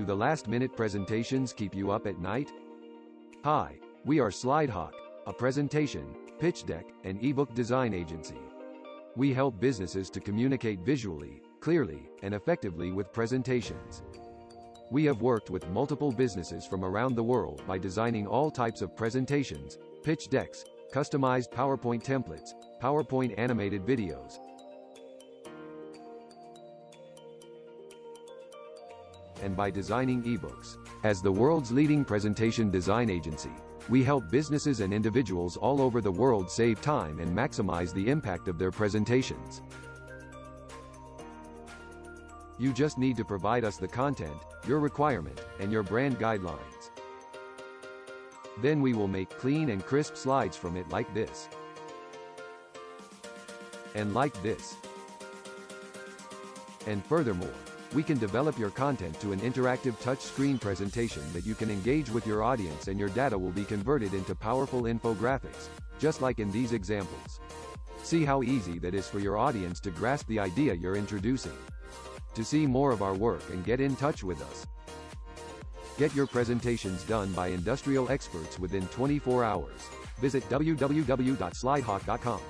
Do the last-minute presentations keep you up at night? Hi, we are SlideHawk, a presentation, pitch deck, and ebook design agency. We help businesses to communicate visually, clearly, and effectively with presentations. We have worked with multiple businesses from around the world by designing all types of presentations, pitch decks, customized PowerPoint templates, PowerPoint animated videos, and by designing ebooks. As the world's leading presentation design agency, we help businesses and individuals all over the world save time and maximize the impact of their presentations. You just need to provide us the content, your requirement, and your brand guidelines. Then we will make clean and crisp slides from it like this. And like this. And furthermore, we can develop your content to an interactive touch-screen presentation that you can engage with your audience, and your data will be converted into powerful infographics, just like in these examples. See how easy that is for your audience to grasp the idea you're introducing. To see more of our work and get in touch with us, get your presentations done by industrial experts within 24 hours. Visit www.slidehawk.com.